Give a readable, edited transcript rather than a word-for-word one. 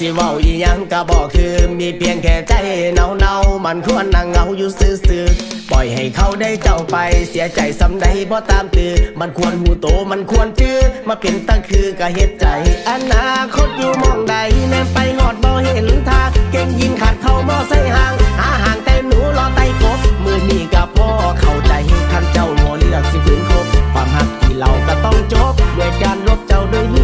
สิเว้าอีหยังก็บอกคือมีเพียงแค่ใจเนามันควรนั่งเหงาอยู่ซื่อๆปล่อยให้เขาได้เจ้าไปเสียใจสำใดบ่ตามตือมันควรหูโตมันควรจื้อมาเป็นตั้งคือก็เฮ็ดใจอนาคตอยู่มองใดแนมไปหอดบ่เห็นทางเก่งยินขาดเข้ามอใส่ห่างหาห่างแต่หนูรอไต่กบมือนี้กับพ่อเข้าใจท่านเจ้าหัวเลือกสิฝืนคบความหักที่เราก็ต้องจบด้วยการลบเจ้าด้วย